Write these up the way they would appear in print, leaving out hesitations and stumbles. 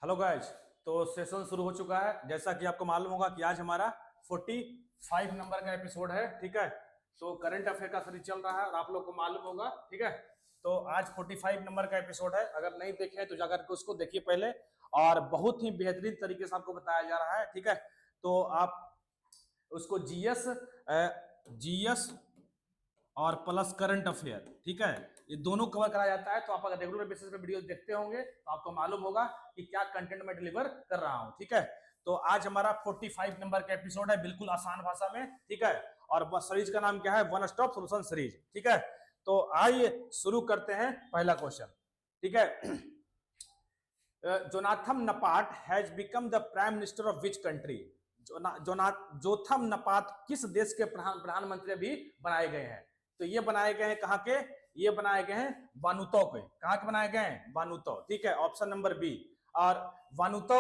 Hello guys. तो session शुरू हो चुका है। जैसा कि आपको मालूम होगा कि आज हमारा 45 नंबर का एपिसोड है। ठीक है, तो करंट अफेयर का सीरीज चल रहा है और आप लोग को मालूम होगा। ठीक है, तो आज 45 नंबर का एपिसोड है। अगर नहीं देखे तो जाकर के उसको देखिए पहले, और बहुत ही बेहतरीन तरीके से आपको बताया जा रहा है। ठीक है, तो आप उसको जीएस और प्लस करंट अफेयर, ठीक है, ये दोनों कवर कराया जाता है। तो आप अगर रेगुलर बेसिस पे वीडियो देखते होंगे तो आपको मालूम होगा कि क्या कंटेंट मैं डिलीवर कर रहा हूं। ठीक है, तो आज हमारा 45 नंबर का एपिसोड है, बिल्कुल आसान भाषा में। ठीक है, और सीरीज का नाम क्या है? One stop solution series. ठीक है, तो आइए शुरू करते हैं। पहला क्वेश्चन, ठीक है। Jonathan Napat has become the prime minister of which country? Jotham Napat किस देश के प्रधानमंत्री भी बनाए गए हैं? तो ये बनाए गए हैं कहाँ के? ये बनाए गए हैं वानुतो के। कहाँ के बनाए गए हैं? वानुतो। ठीक है, ऑप्शन नंबर बी। और वानुतो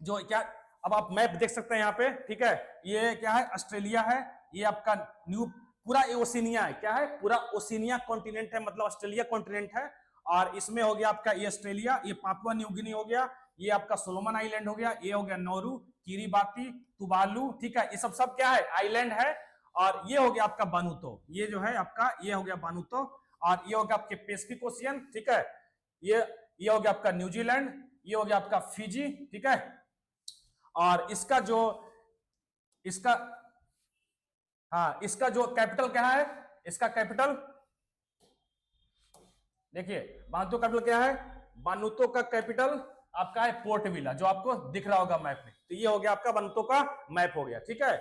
जो क्या, अब आप मैप देख सकते हैं यहाँ पे। ठीक है, ये क्या है? ऑस्ट्रेलिया है। ये आपका न्यू पूरा ओशिनिया है। क्या है? पूरा ओशिनिया कॉन्टिनेंट है, मतलब ऑस्ट्रेलिया कॉन्टिनेंट है। और इसमें हो गया आपका ये ऑस्ट्रेलिया, ये पापुआ न्यू गिनी हो गया, ये आपका सोलोमन आइलैंड हो गया, ये हो गया नौरू, किरीबाती, तुवालू। ठीक है, ये सब क्या है? आइलैंड है। और ये हो गया आपका बानुतो, ये जो है आपका, ये हो गया बानुतो। और ये हो गया आपके पैसिफिक ओशियन। ठीक है, ये हो गया आपका न्यूजीलैंड, ये हो गया आपका फिजी। ठीक है, और इसका जो कैपिटल क्या है? इसका कैपिटल देखिए, बानुतो कैपिटल क्या है? बानुतो का कैपिटल आपका है पोर्ट विला, जो आपको दिख रहा होगा मैप में। तो ये हो गया आपका बानुतो का मैप हो गया। ठीक है,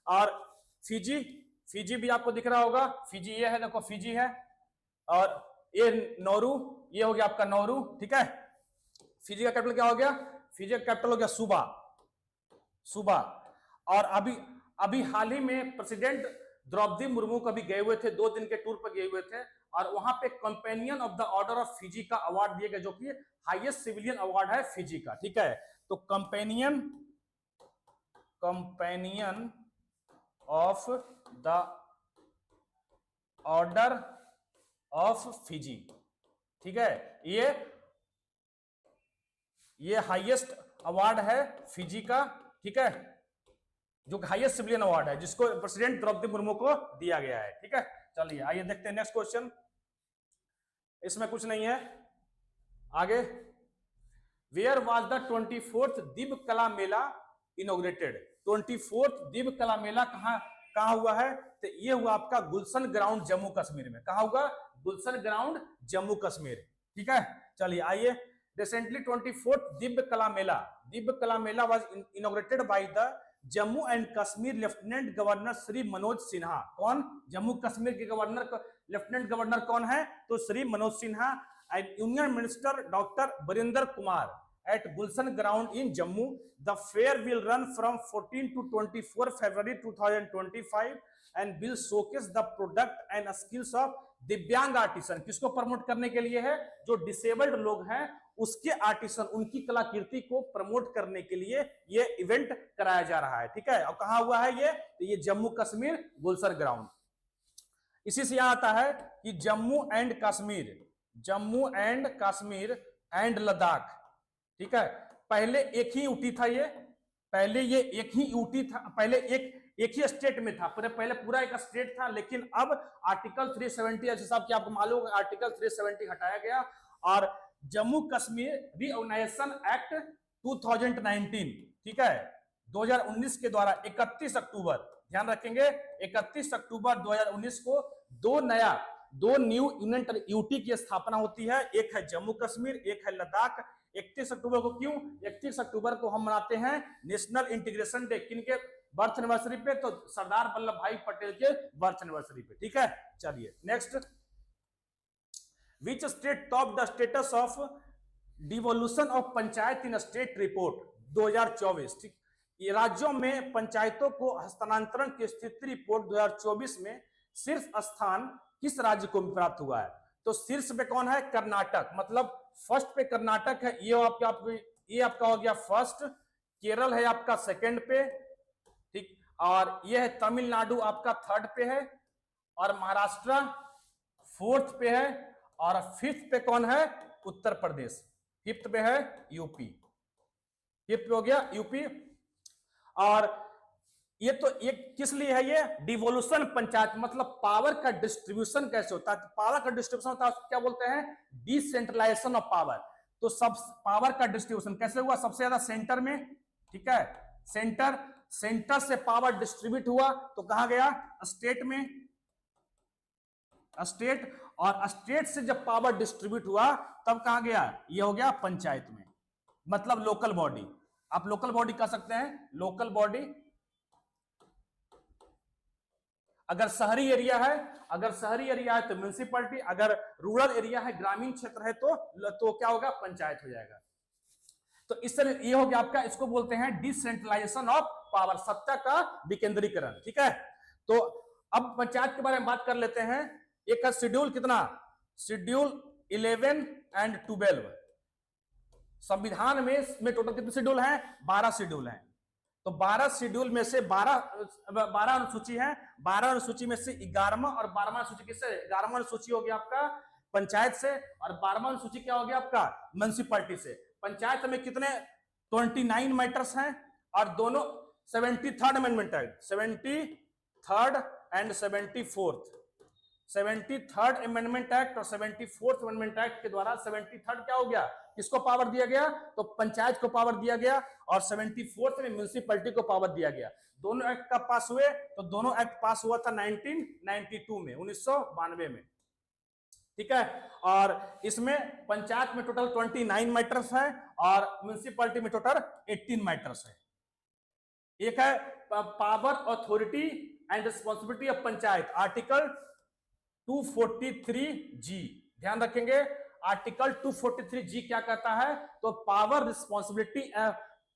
और फिजी भी आपको दिख रहा होगा। फिजी ये है, देखो फिजी है। और ये नौरू, ये हो गया आपका नौरू। ठीक है, फिजी का कैपिटल क्या हो गया? फिजी का कैपिटल हो गया सुबा। और अभी हाल ही में प्रेसिडेंट द्रौपदी मुर्मू कभी गए हुए थे, 2 दिन के टूर पर गए हुए थे। और वहां पे companion of the order of Fiji का अवार्ड दिया गया, जो कि हाईएस्ट सिविलियन अवार्ड है फिजी का। ठीक है, तो companion of the order of Fiji. ठीक है, ये हाईएस्ट अवार्ड है फिजी का। ठीक है, जो हाईएस्ट सिविलियन अवार्ड है, जिसको प्रेसिडेंट द्रौपदी मुर्मू को दिया गया है। ठीक है, चलिए आइए देखते हैं नेक्स्ट क्वेश्चन। इसमें कुछ नहीं है आगे। Where was the 24th Divya Kala Mela inaugurated? 24th Divya Kala मेला कहां हुआ है? तो ये हुआ आपका गुलशन ग्राउंड, जम्मू कश्मीर में। कहां हुआ? गुलशन ग्राउंड, जम्मू कश्मीर। ठीक है, चलिए आइए। Recently 24th Divya Kala Mela was inaugurated by the Jammu and Kashmir lieutenant governor Shri Manoj Sinha. कौन? जम्मू कश्मीर के लेफ्टिनेंट गवर्नर कौन है? तो Shri Manoj Sinha. And union minister doctor Virendra Kumar at Gulshan ground in Jammu. The fair will run from 14 to 24 February 2025 and will showcase the product and skills of दिव्यांग artisan. किसको promote करने के लिए है? जो डिसेबल्ड लोग हैं उसके आर्टिसन, उनकी कलाकृति को प्रमोट करने के लिए ये इवेंट कराया जा रहा है। ठीक है, और कहां हुआ है ये? तो ये जम्मू कश्मीर गुलशन ग्राउंड। इसी से यहां आता है कि जम्मू एंड कश्मीर एंड लद्दाख। ठीक है, पहले एक ही यूटी था ये, पहले ये एक ही यूटी था, पहले एक ही स्टेट में था, पहले पूरा एक स्टेट था। लेकिन अब आर्टिकल 370 हिसाब की आपको मालूम है, आर्टिकल 370 हटाया गया और जम्मू कश्मीर रीऑर्गेनाइजेशन एक्ट 2019, ठीक है, 2019 के द्वारा 31 अक्टूबर, ध्यान रखेंगे, 31 अक्टूबर 2019 को दो न्यू यूनियन यूटी की स्थापना होती है। एक है जम्मू कश्मीर, एक है लद्दाख। 31 अक्टूबर को क्यों? 31 अक्टूबर को हम मनाते हैं नेशनल इंटीग्रेशन डे। किनके बर्थ एनिवर्सरी पे? तो सरदार वल्लभ भाई पटेल के बर्थ एनिवर्सरी पे। ठीक है, चलिए next. Which state top the status of devolution of panchayat in state report 2024? ठीक, ये राज्यों में पंचायतों को हस्तांतरण की स्थिति रिपोर्ट 2024 में शीर्ष स्थान किस राज्य को प्राप्त हुआ है? तो शीर्ष पे कौन है? कर्नाटक, मतलब फर्स्ट पे कर्नाटक है। ये आपका हो गया फर्स्ट। केरल है आपका सेकंड पे, ठीक, और ये है तमिलनाडु आपका थर्ड पे है, और महाराष्ट्र फोर्थ पे है, और फिफ्थ पे कौन है? उत्तर प्रदेश। फिफ्थ पे है यूपी। ये हो गया यूपी। और ये तो ये किस लिए है, ये डिवोल्यूशन पंचायत, मतलब पावर का डिस्ट्रीब्यूशन कैसे होता है, पावर का डिस्ट्रीब्यूशन होता है क्या बोलते हैं, डिसेंट्रलाइजेशन ऑफ पावर। तो सब पावर का डिस्ट्रीब्यूशन कैसे हुआ, सबसे ज्यादा सेंटर में, ठीक है, सेंटर से पावर डिस्ट्रीब्यूट हुआ तो कहां गया, स्टेट में, स्टेट, और स्टेट से जब पावर डिस्ट्रीब्यूट हुआ तब कहां गया, ये हो गया पंचायत में, मतलब लोकल बॉडी। आप लोकल बॉडी कह सकते हैं, लोकल बॉडी। अगर शहरी एरिया है तो म्युनिसिपैलिटी, अगर रूरल एरिया है, ग्रामीण क्षेत्र है तो क्या होगा, पंचायत हो जाएगा। तो इस तरह ये हो गया आपका, इसको बोलते हैं डिसेंट्रलाइजेशन ऑफ पावर, सत्ता का विकेंद्रीकरण, ठीक है। तो अब पंचायत के बारे में बात कर लेते हैं। एक है शेड्यूल कितना, शेड्यूल 11 एंड 12। संविधान में टोटल कितने शेड्यूल हैं, 12 शेड्यूल हैं। तो 12 शेड्यूल में से 12 अनुसूची है, 12 अनुसूची में से 11वां और 12वां अनुसूची किससे, 11वां अनुसूची हो गया आपका पंचायत से, और 12वां अनुसूची क्या हो गया आपका, म्युनिसिपैलिटी से। पंचायत में कितने 29 मैटर्स हैं, और दोनों 73rd amendment act, 73rd and 74th, 73rd amendment act और 74th अमेंडमेंट एक्ट के द्वारा 73rd क्या हो गया, किसको पावर दिया गया, तो पंचायत को पावर दिया गया, और 74th में म्युनिसिपैलिटी को पावर दिया गया। दोनों एक्ट का पास हुए, तो दोनों एक्ट पास हुआ था 1992 में, 1992 में, ठीक है। और इसमें पंचायत में टोटल 29 मैटर्स है, और म्युनिसिपैलिटी में टोटल 18 मैटर्स है। एक है power, authority and responsibility of panchayat, article 243G, ध्यान रखेंगे, आर्टिकल 243G क्या कहता है, तो power, responsibility,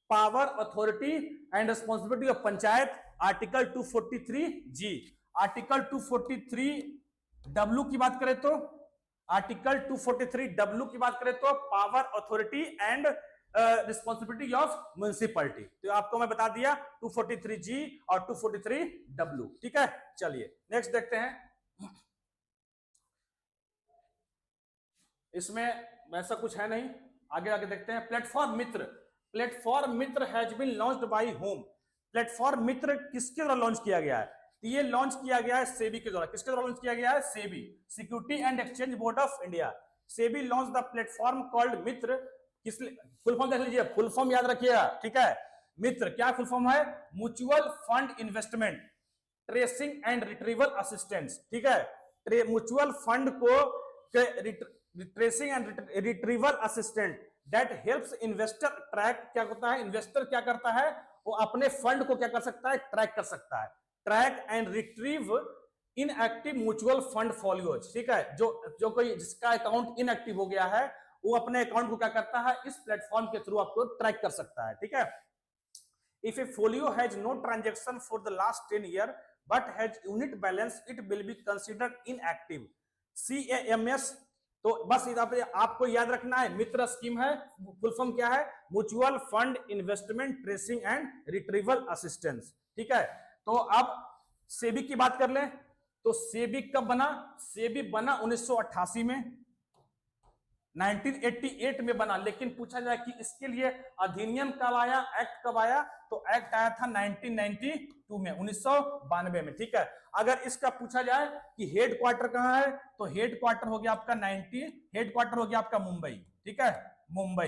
power, authority and responsibility of panchayat, article 243G। Article 243W की बात करें तो, आर्टिकल 243W की बात करें तो power, authority and responsibility of municipality. तो आपको मैं बता दिया 243G और 243W, ठीक है। चलिए नेक्स्ट देखते हैं। इसमें वैसा कुछ है नहीं, आगे देखते हैं। Platform Mitra, platform Mitra has been launched by home, platform Mitra किसके द्वारा लॉन्च किया गया है, तो ये लॉन्च किया गया है सेबी के द्वारा। किसके द्वारा लॉन्च किया गया है, SEBI, security and exchange board of India. SEBI launch the platform called Mitra, किस, फुल फॉर्म देख लीजिए, फुल फॉर्म याद रखिएगा, ठीक है। मित्र क्या फुल फॉर्म है, mutual fund investment tracing and retrieval assistance, ठीक है। म्यूचुअल फंड को tracing and retrieval assistant that helps investor track, क्या होता है, इन्वेस्टर क्या करता है, वो अपने फंड को क्या कर सकता है, ट्रैक कर सकता है, track and retrieve inactive mutual fund folios, ठीक है। जो कोई जिसका अकाउंट इनएक्टिव हो गया है, वो अपने अकाउंट को क्या करता है, इस प्लेटफॉर्म के थ्रू आपको ट्रैक कर सकता है, ठीक है। If a folio has no transaction for the last 10 year but has unit balance, it will be considered inactive. CAMS, तो बस आपको याद रखना है, मित्र स्कीम है, फुल फॉर्म क्या है, mutual fund investment tracing and retrieval assistance, ठीक है। तो अब सेबी की बात कर लें, तो सेबी कब बना, सेबी बना 1988 में, 1988 में बना। लेकिन पूछा जाए कि इसके लिए अधिनियम कब आया, एक्ट कब आया, तो एक्ट आया था 1992 में, 1992 में, ठीक है। अगर इसका पूछा जाए कि हेड क्वार्टर कहां है, तो हेड क्वार्टर हो गया आपका हेड क्वार्टर हो गया आपका मुंबई, ठीक है, मुंबई।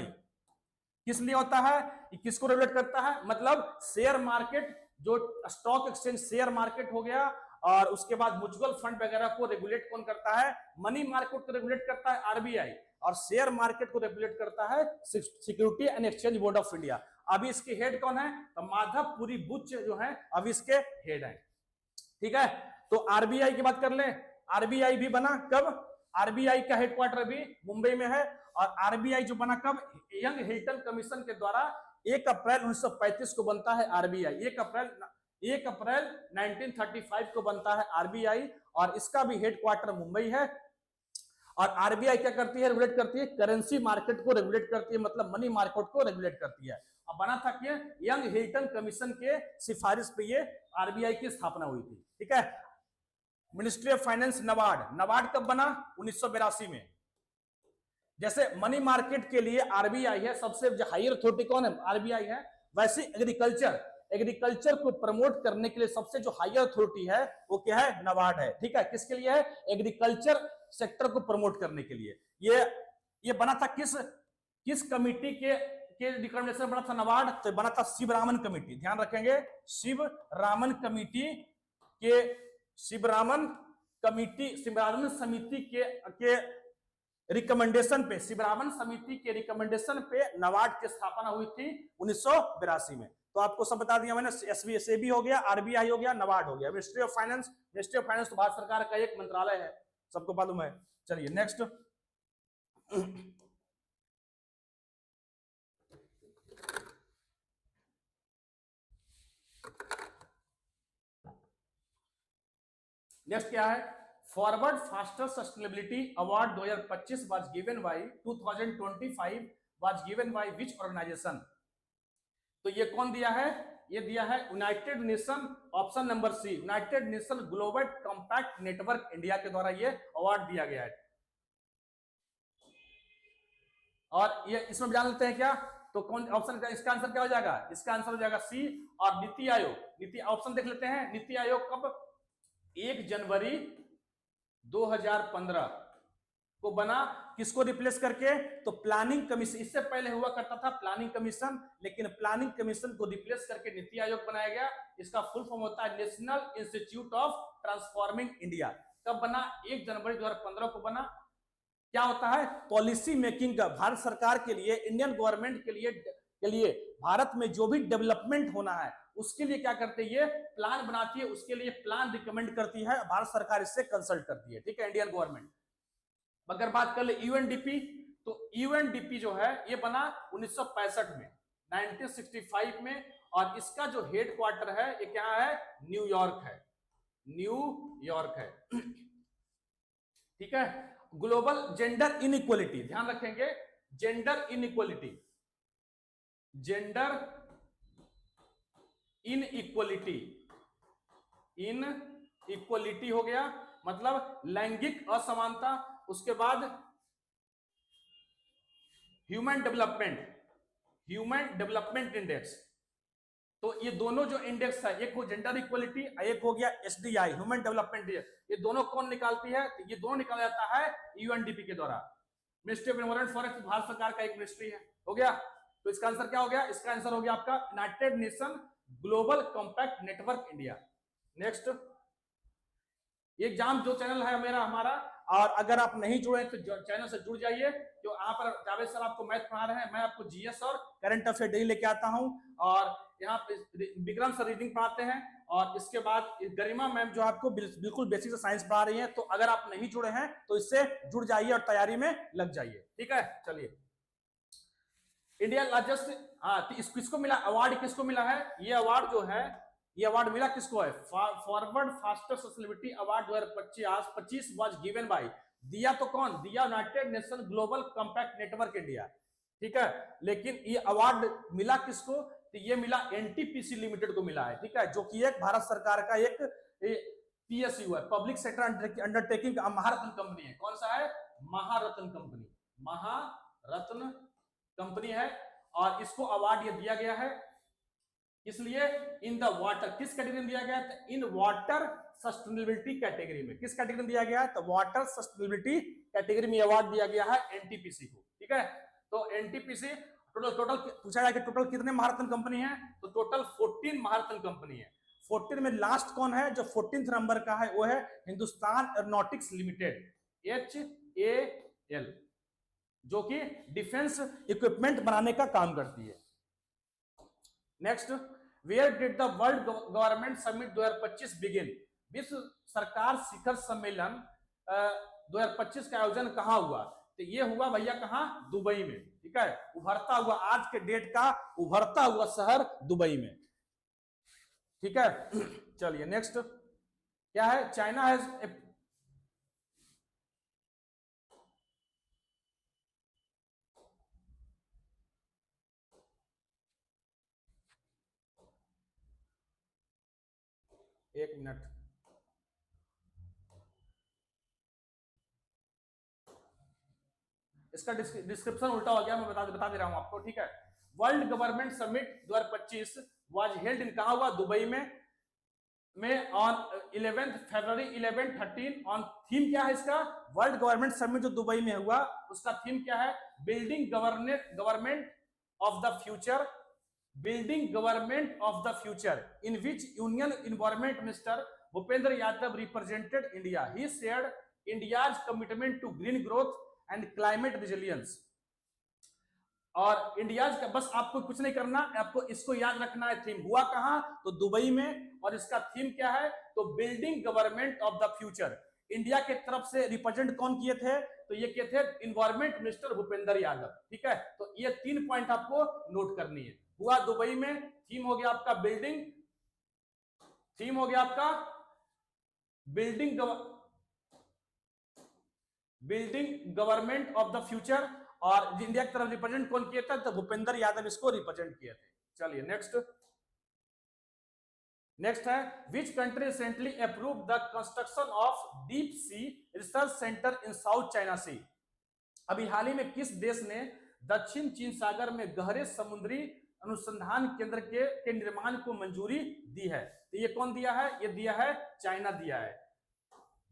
किस लिए होता है, किसको रेगुलेट करता है, मतलब शेयर मार्केट, जो स्टॉक एक्सचेंज शेयर मार्केट हो गया, और उसके बाद म्यूचुअल फंड वगैरह को रेगुलेट कौन करता है, मनी मार्केट को रेगुलेट करता है आरबीआई, और शेयर मार्केट को रेगुलेट करता है security and exchange board of India. अभी इसके हेड कौन है, तो माधवपुरी बुच जो है अभी इसके हेड है, ठीक है। तो आरबीआई की बात कर ले, आरबीआई भी बना कब, आरबीआई का हेडक्वार्टर अभी मुंबई में है, और आरबीआई जो बना कब, यंग हिल्टन कमीशन के द्वारा 1 अप्रैल 1935 को बनता है आरबीआई, 1 अप्रैल 1935 को बनता है आरबीआई, और इसका भी हेडक्वार्टर मुंबई है। और आरबीआई क्या करती है, रेगुलेट करती है करेंसी मार्केट को रेगुलेट करती है, मतलब मनी मार्केट को रेगुलेट करती है। अब बना था कि यंग हिल्टन कमीशन के सिफारिश पे ये आरबीआई की स्थापना हुई थी, ठीक है। Ministry of finance, NABARD, NABARD कब बना, 1982 में, जैसे मनी मार्केट के लिए आरबीआई है, सबसे हायर अथॉरिटी कौन है, आरबीआई है। वैसे एग्रीकल्चर को प्रमोट करने के लिए सबसे जो हायर अथॉरिटी है वो क्या है, नाबार्ड है। ठीक है, किसके लिए है, एग्रीकल्चर सेक्टर को प्रमोट करने के लिए। ये बना था किस कमिटी के रिकमेंडेशन बना था नाबार्ड, तो बना था शिवरामन कमेटी, ध्यान रखेंगे, शिवरामन कमेटी के शिवरामन समिति के रिकमेंडेशन पे, शिवरामन समिति के रिकमेंडेशन पे नाबार्ड की स्थापना हुई थी 1982 में। तो आपको सब बता दिया मैंने, एसबी हो गया, आरबीआई हो गया, नाबार्ड हो गया। मिनिस्ट्री ऑफ फाइनेंस तो भारत सरकार का एक मंत्रालय है, सबको मालूम है। चलिए नेक्स्ट। नेक्स्ट क्या है, forward faster sustainability award 2025 was given by 2025 was given by which organisation. तो ये कौन दिया है, ये दिया है United Nation, option number C, United Nation global compact network India के द्वारा ये अवार्ड दिया गया है। और ये इसमें जान लेते हैं क्या, तो कौन ऑप्शन का, इसका आंसर क्या हो जाएगा, इसका आंसर हो जाएगा सी। और नीति आयोग, नीति ऑप्शन देख लेते हैं, नीति आयोग कब, 1 जनवरी 2015 को बना, किसको रिप्लेस करके, तो प्लानिंग कमीशन। इससे पहले हुआ करता था प्लानिंग कमीशन, लेकिन प्लानिंग कमीशन को रिप्लेस करके नीति आयोग बनाया गया। इसका फुल फॉर्म होता है national institute of transforming India. कब बना, 1 जनवरी 2015 को बना। क्या होता है, पॉलिसी मेकिंग का, भारत सरकार के लिए, इंडियन गवर्नमेंट के लिए भारत में जो भी डेवलपमेंट होना है उसके लिए क्या करते हैं, ये प्लान बनाती है, उसके लिए प्लान रिकमेंड करती है, भारत सरकार इससे कंसल्ट करती है। ठीक है, इंडियन गवर्नमेंट। अगर बात कर ले यूएनडीपी, तो यूएनडीपी जो है ये बना 1965 में, 1965 में। और इसका जो हेड क्वार्टर है ये क्या है, न्यूयॉर्क है, न्यूयॉर्क है। ठीक है, ग्लोबल जेंडर इनइक्वलिटी, ध्यान रखेंगे, gender inequality, gender inequality, inequality हो गया, मतलब लैंगिक असमानता। उसके बाद ह्यूमन डेवलपमेंट इंडेक्स। तो ये दोनों जो इंडेक्स है, एक हो जेंडर इक्वलिटी, एक हो गया एसडीआई, ह्यूमन डेवलपमेंट इंडेक्स। ये दोनों कौन निकालती है, तो ये दोनों निकाला जाता है यूएनडीपी के द्वारा। Ministry of environment forest Bharat सरकार का एक मिनिस्ट्री है, हो गया। तो इसका आंसर क्या हो गया, इसका आंसर हो गया आपका United Nation global compact network India. Next, exam जो चैनल है मेरा हमारा, और अगर आप नहीं जुड़े तो चैनल से जुड़ जाइए। जो यहाँ पर जावेद सर आपको मैथ पढ़ा रहे हैं, मैं आपको जीएस और करंट अफेयर डेली लेके आता हूँ। और यहाँ पे विक्रम सर रीडिंग पढ़ाते हैं, और इसके बाद गरिमा मैम जो आपको बिल्कुल बेसिक से साइंस पढ़ा रही है। तो अगर आप नहीं जुड़े हैं तो इससे जुड़ जाइए और तैयारी में लग जाइए। ठीक है, चलिए, इंडिया लार्जेस्ट, हाँ, किसको मिला अवार्ड, किसको मिला है ये अवार्ड, जो है ये अवार्ड मिला किसको है, forward faster sustainability award 2025 was given bye, दिया तो कौन दिया, United Nation global compact network India. ठीक है, लेकिन ये अवार्ड मिला किसको, तो ये मिला एनटीपीसी लिमिटेड को मिला है। ठीक है, जो कि एक भारत सरकार का एक पीएसयू है, पब्लिक सेक्टर अंडरटेकिंग महारत्न कंपनी है। कौन सा है, महारत्न कंपनी, महारत्न कंपनी है। और इसको अवार्ड ये दिया गया है, इसलिए इन द वाटर, किस कैटेगरी में दिया गया है, इन वाटर सस्टेनेबिलिटी कैटेगरी में। किस कैटेगरी में दिया गया है, तो वाटर सस्टेनेबिलिटी कैटेगरी में अवार्ड दिया गया है एनटीपीसी को। ठीक है, तो एनटीपीसी टोटल पूछा जाए कि टोटल कितने महारत्न कंपनी है, तो टोटल 14 महारत्न कंपनी है। 14 में लास्ट कौन है, जो 14th नंबर का है वो है हिंदुस्तान एरोनॉटिक्स लिमिटेड, HAL, जो कि डिफेंस इक्विपमेंट बनाने का काम करती है। Next, where did the world government summit 2025 begin, विश्व सरकार शिखर सम्मेलन 2025 का आयोजन कहां हुआ, तो ये हुआ भैया कहां, दुबई में। ठीक है, उभरता हुआ आज के डेट का उभरता हुआ शहर दुबई में। ठीक है, चलिए नेक्स्ट क्या है, चाइना हैज, एक मिनट, इसका डिस्क्रिप्शन उल्टा हो गया, मैं बता दे रहा हूं आपको, ठीक है। World government summit 2025 was held in, कहां हुआ, दुबई में ऑन 11 फरवरी 11-13 ऑन, थीम क्या है इसका, वर्ल्ड गवर्नमेंट समिट जो दुबई में हुआ उसका थीम क्या है, building government of the future, building government of the future, in which union environment minister Bhupender Yadav represented India, he shared India's commitment to green growth and climate resilience. और India का, बस आपको कुछ नहीं करना, आपको इसको याद रखना है, थीम हुआ कहां, तो दुबई में, और इसका थीम क्या है, तो building government of the future. India के तरफ से रिप्रेजेंट कौन किए थे, तो ये किए थे इन्वायरमेंट मिनिस्टर भूपेंद्र यादव, ठीक है। तो ये 3 पॉइंट आपको नोट करनी है, हुआ दुबई में, थीम हो गया आपका बिल्डिंग, थीम हो गया आपका building government of the future, और इंडिया की तरफ रिप्रेजेंट कौन किया था, तो भूपेंद्र यादव इसको रिप्रेजेंट किए थे। चलिए नेक्स्ट है, which country recently approve the construction of deep sea research centre in South China Sea. अभी हाल ही में किस देश ने दक्षिण चीन सागर में गहरे समुद्री अनुसंधान केंद्र के निर्माण को मंजूरी दी है, तो ये कौन दिया है, ये दिया है चाइना दिया है,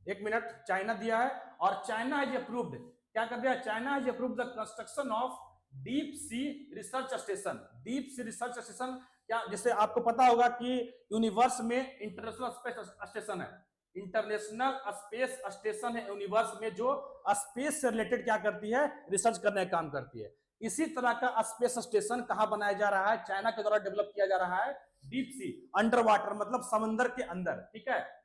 एक मिनट, चाइना दिया है, और चाइना हैज अप्रूव्ड, क्या कर दिया, China has approved the construction of deep sea research station. Deep sea research station क्या, जैसे आपको पता होगा कि यूनिवर्स में इंटरनेशनल स्पेस स्टेशन है, इंटरनेशनल स्पेस स्टेशन है यूनिवर्स में, जो स्पेस से रिलेटेड क्या करती है, रिसर्च करने का काम करती है। इसी तरह का स्पेस स्टेशन कहां बनाया जा रहा है, चाइना के द्वारा डेवलप किया जा रहा है, डीप सी, अंडर वाटर, मतलब समंदर के अंदर, ठीक है।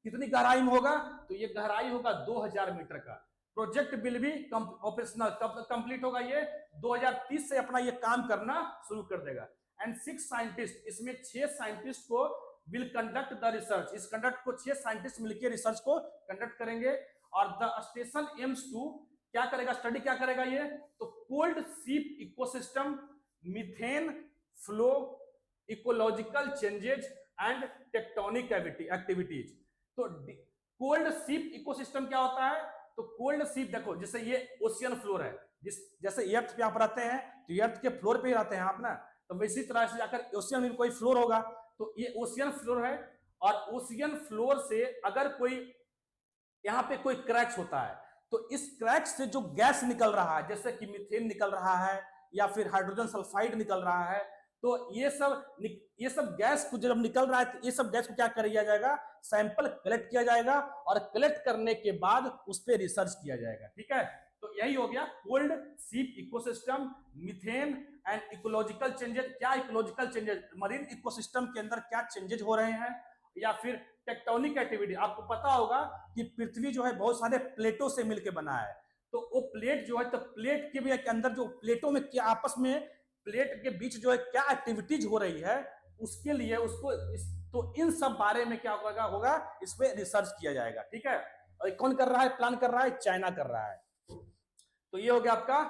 कितनी गहराई में होगा, तो ये गहराई होगा 2000 मीटर का। प्रोजेक्ट विल बी ऑपरेशनल, कब कंप्लीट होगा, ये 2030 से अपना ये काम करना शुरू कर देगा। एंड 6 साइंटिस्ट, इसमें 6 साइंटिस्ट को विल कंडक्ट द रिसर्च, इस कंडक्ट को 6 साइंटिस्ट मिलकर रिसर्च को कंडक्ट करेंगे। और द स्टेशन एम्स टू, क्या करेगा, स्टडी क्या करेगा ये, तो कोल्ड सीप ecosystem, methane flow, ecological changes and tectonic activities. तो कोल्ड सीप इकोसिस्टम क्या होता है, तो कोल्ड सीप, देखो जैसे ये ओशियन फ्लोर है, जैसे अर्थ पे आप रहते हैं तो अर्थ के फ्लोर पे ही रहते हैं आप ना, तो इसी तरह से जाकर ओशियन में कोई फ्लोर होगा, तो ये ओशियन फ्लोर है, और ओशियन फ्लोर से अगर कोई यहाँ पे कोई क्रैक्स होता है, तो इस क्रैक्स से जो गैस निकल रहा है, जैसे कि मीथेन निकल रहा है या फिर हाइड्रोजन सल्फाइड निकल रहा है, तो ये सब गैस को जब निकल रहा है, तो ये सब गैस को क्या किया जाएगा, सैंपल कलेक्ट किया जाएगा, और कलेक्ट करने के बाद उस पर रिसर्च किया जाएगा, ठीक है। तो यही हो गया कोल्ड सीप ecosystem, methane and ecological changes. क्या इकोलॉजिकल चेंजेस, मरीन इकोसिस्टम के अंदर क्या चेंजेस हो रहे हैं, या फिर टेक्टोनिक एक्टिविटी। आपको पता होगा कि पृथ्वी जो है बहुत सारे प्लेटों से मिलकर बना है, तो वो प्लेट जो है, तो प्लेट के भी अंदर जो प्लेटों में क्या आपस में प्लेट के बीच जो है क्या एक्टिविटीज हो रही है, उसके लिए उसको तो इन सब बारे में क्या होगा इस पे रिसर्च किया जाएगा, ठीक है। और कौन कर रहा है, प्लान कर रहा है, चाइना कर रहा है। तो ये हो गया आपका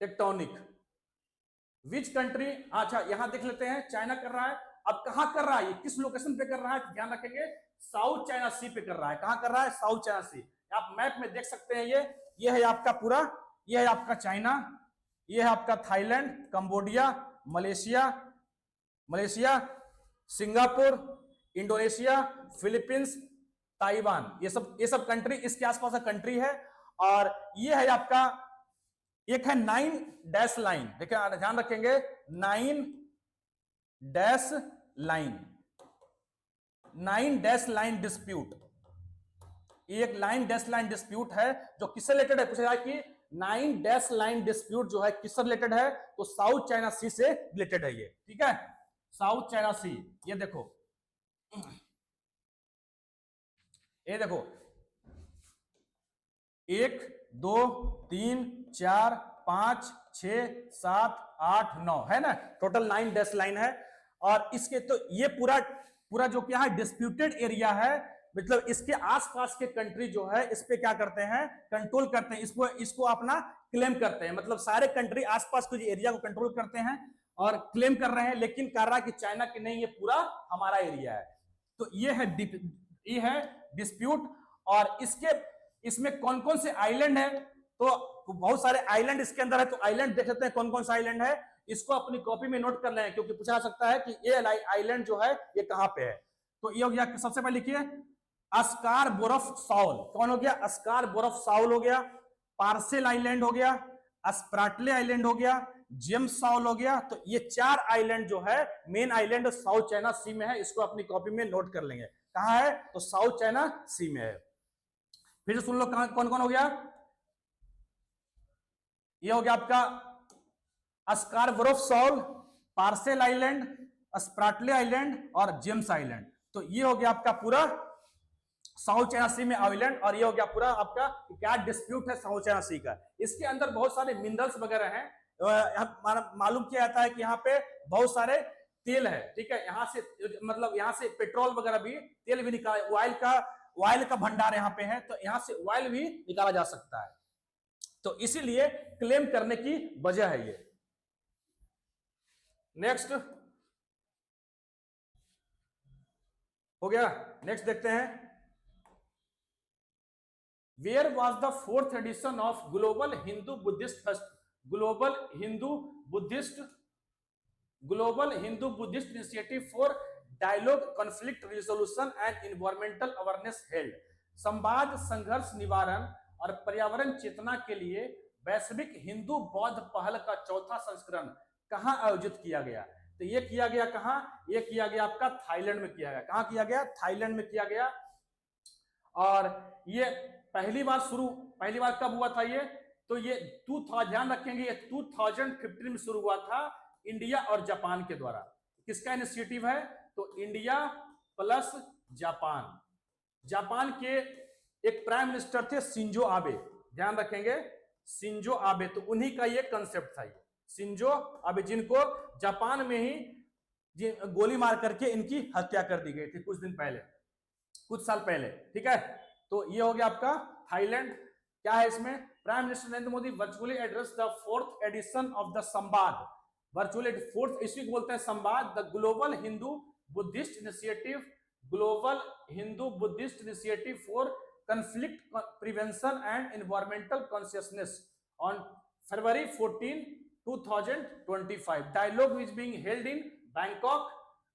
टेक्टोनिक। विच कंट्री, अच्छा यहां देख लेते हैं, चाइना कर रहा है, अब कहां कर रहा है, ये किस लोकेशन पे कर रहा है, ध्यान रखेंगे, साउथ चाइना सी पे कर रहा है। कहां कर रहा है, साउथ चाइना सी। आप मैप में देख सकते हैं, ये है आपका पूरा, ये है आपका चाइना, ये है आपका Thailand, Cambodia, Malaysia, Singapore, Indonesia, Philippines, Taiwan, ये सब कंट्री इसके आसपास का कंट्री है। और ये है आपका, एक है 9 डैश लाइन, देखिए ध्यान रखेंगे, 9 डैश लाइन डिस्प्यूट, एक 9 डैश लाइन डिस्प्यूट है, जो किससे रिलेटेड है, पूछा कि 9 डैश लाइन डिस्प्यूट जो है किससे रिलेटेड है, तो साउथ चाइना सी से रिलेटेड है ये, ठीक है, साउथ चाइना सी। ये देखो 1 2 3 4 5 6 7 8 9 है ना, टोटल 9 डैश लाइन है। और इसके तो ये पूरा जो क्या है डिस्प्यूटेड एरिया है, मतलब इसके आसपास के कंट्री जो है इस पे क्या करते हैं, कंट्रोल करते हैं, इसको अपना क्लेम करते हैं, मतलब सारे कंट्री आसपास के एरिया को कंट्रोल करते हैं और क्लेम कर रहे हैं, लेकिन कह रहा है कि चाइना की नहीं, ये पूरा हमारा एरिया है। तो ये है डिस्प्यूट। और इसके इसमें कौन कौन से आइलैंड है, तो बहुत सारे आइलैंड इसके अंदर है, तो आइलैंड देख लेते हैं कौन कौन सा आइलैंड है, इसको अपनी कॉपी में नोट कर लें क्योंकि पूछा जा सकता है कि ये आइलैंड जो है ये कहां पे है। तो ये हो गया, सबसे पहले लिखिए अस्कार बोरफ साउल, कौन हो गया, अस्कार बोरफ साउल हो गया, पार्सेल आइलैंड हो गया, स्प्राटले आइलैंड हो गया, जेम्स साउल हो गया। तो ये 4 आइलैंड जो है मेन आइलैंड साउथ चाइना सी में है, इसको अपनी कॉपी में नोट कर लेंगे। कहां है, तो साउथ चाइना सी में है। फिर सुन लो कौन कौन हो गया, ये हो गया आपका अस्कारबोरफ साउल, पार्सेल आइलैंड, स्प्राटले आइलैंड और जेम्स आइलैंड। तो ये हो गया आपका पूरा साउथ चाइना सी में आइलैंड, और ये हो गया पूरा आपका क्या डिस्प्यूट है साउथ चाइना सी का। इसके अंदर बहुत सारे मिनरल्स वगैरह हैं, मालूम किया जाता है कि यहाँ पे बहुत सारे तेल है, ठीक है, यहाँ से मतलब यहाँ से पेट्रोल वगैरह भी, तेल भी निकाला, ऑयल का भंडार यहाँ पे है, तो यहाँ से ऑयल भी निकाला जा सकता है। तो इसीलिए क्लेम करने की वजह है ये। नेक्स्ट हो गया, नेक्स्ट देखते हैं, where was the 4th edition of global Hindu Buddhist initiative for dialogue conflict resolution and environmental awareness held, Samvad, संघर्ष निवारण और पर्यावरण चेतना के लिए वैश्विक हिंदू बौद्ध पहल का 4था संस्करण कहां आयोजित किया गया। तो ये किया गया कहां, ये किया गया आपका थाईलैंड में किया गया। कहां किया गया, थाईलैंड में किया गया। और ये पहली बार कब हुआ था ये, तो ये ध्यान रखेंगे ये 2015 में शुरू हुआ था इंडिया और जापान के द्वारा। किसका इनिशिएटिव है, तो इंडिया प्लस जापान। जापान के एक प्राइम मिनिस्टर थे शिंजो आबे, ध्यान रखेंगे शिंजो आबे, तो उन्हीं का ये कंसेप्ट था, ये शिंजो आबे, जिनको जापान में ही गोली मार करके इनकी हत्या कर दी गई थी कुछ दिन पहले, कुछ साल पहले, ठीक है। तो ये हो गया आपका थाईलैंड। क्या है इसमें, prime minister Narendra Modi virtually address the 4th edition of the Samvad, virtually 4th issue को बोलते हैं Samvad, the global Hindu Buddhist initiative for conflict prevention and environmental consciousness on February 14, 2025. Dialogue is being held in Bangkok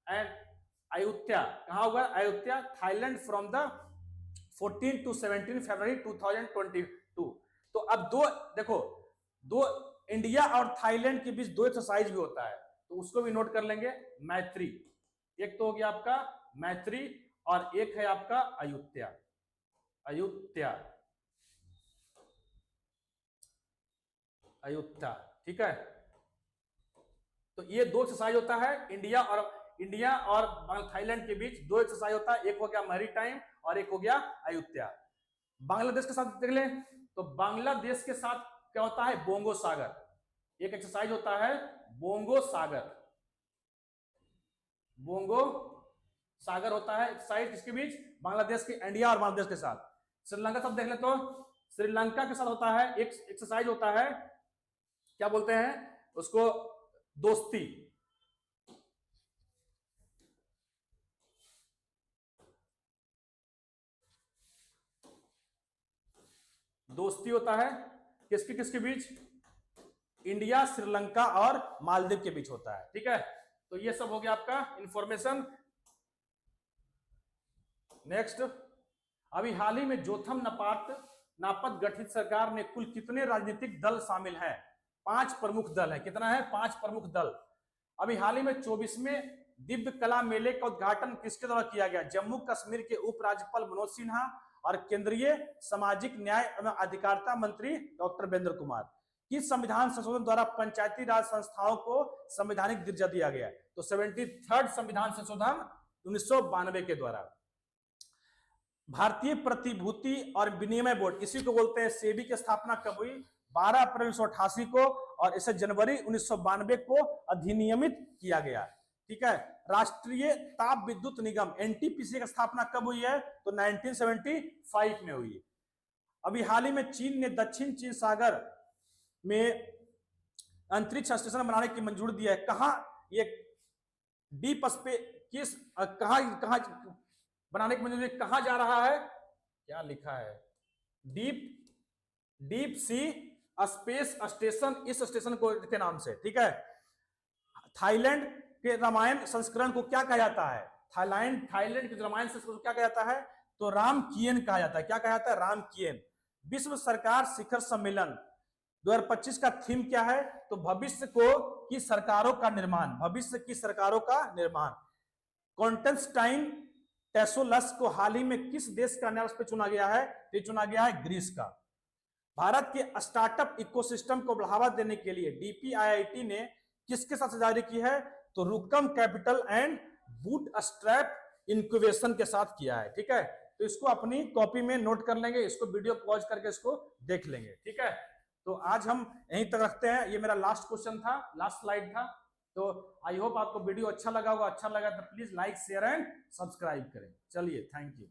and Ayutthaya. कहाँ होगा, Ayodhya, Thailand, from the 14 to 17 February 2022। तो अब देखो दो India और थाईलैंड के बीच 2 एक्सरसाइज भी होता है, तो उसको भी नोट कर लेंगे। मैत्री, एक तो हो गया आपका मैत्री और एक है आपका अयोध्या, ठीक है। तो ये 2 एक्सरसाइज होता है इंडिया और थाईलैंड के बीच 2 एक्सरसाइज होता है, एक हो गया मैरीटाइम और एक हो गया अयोध्या। बांग्लादेश के साथ देख लें, तो बांग्लादेश के साथ क्या होता है, बोंगो सागर, एक एक्सरसाइज होता है बोंगो सागर होता है एक्सरसाइज, किसके बीच, बांग्लादेश के, इंडिया और बांग्लादेश के साथ। श्रीलंका सब देख ले, तो श्रीलंका के साथ होता है एक एक्सरसाइज होता है, क्या बोलते हैं उसको, दोस्ती, होता है किसके बीच, इंडिया, श्रीलंका और मालदीव के बीच होता है, ठीक है। तो ये सब हो गया आपका इंफॉर्मेशन। नेक्स्ट, अभी हाल ही में जोथम नापत गठित सरकार में कुल कितने राजनीतिक दल शामिल हैं, 5 प्रमुख दल है। कितना है, 5 प्रमुख दल। अभी हाल ही में 24वें दिव्य कला मेले का उद्घाटन किसके द्वारा किया गया, जम्मू कश्मीर के उपराज्यपाल मनोज सिन्हा और केंद्रीय सामाजिक न्याय एवं अधिकारिता मंत्री डॉक्टर वीरेंद्र कुमार। किस संविधान संशोधन द्वारा पंचायती राज संस्थाओं को संवैधानिक दर्जा दिया गया, तो 73rd संविधान संशोधन 1992 के द्वारा। भारतीय प्रतिभूति और विनिमय बोर्ड, इसी को बोलते हैं सेबी की स्थापना कब हुई, 12 अप्रैल 1988 को, और इसे जनवरी 1992 को अधिनियमित किया गया, ठीक है। राष्ट्रीय ताप विद्युत निगम एनटीपीसी की स्थापना कब हुई है, तो 1975 में हुई। अभी हाल ही में चीन ने दक्षिण चीन सागर में अंतरिक्ष स्टेशन बनाने की मंजूरी दी है। कहां, ये डीप स्पेस कहां बनाने की मंजूरी, कहां जा रहा है, क्या लिखा है deep deep sea space station, इस स्टेशन को के नाम से, ठीक है। थाईलैंड के रामायण संस्करण को क्या कहा जाता है? थाईलैंड के रामायण संस्करण को क्या कहा जाता है? तो रामकियन कहा जाता है। क्या कहा जाता है? रामकियन। विश्व सरकार शिखर सम्मेलन 2025 का थीम क्या है? तो भविष्य की सरकारों का निर्माण, भविष्य की सरकारों का निर्माण। कॉन्स्टेंटाइन टेसोलस को हाल ही में किस देश का नया राष्ट्रपति चुना गया है? तो चुना गया है ग्रीस का। भारत के स्टार्टअप इकोसिस्टम को बढ़ावा देने के लिए डीपीआईआईटी ने किसके साथ जारी की है? तो रुकम कैपिटल एंड बूटस्ट्रैप इंक्यूबेशन के साथ किया है, ठीक है। तो इसको अपनी कॉपी में नोट कर लेंगे, इसको वीडियो पॉज करके इसको देख लेंगे, ठीक है। तो आज हम यहीं तक रखते हैं। ये मेरा लास्ट क्वेश्चन था, लास्ट स्लाइड था। तो आई होप आपको वीडियो अच्छा लगा होगा। अच्छा लगा तो please like share and subscribe करें। चलिए, थैंक यू।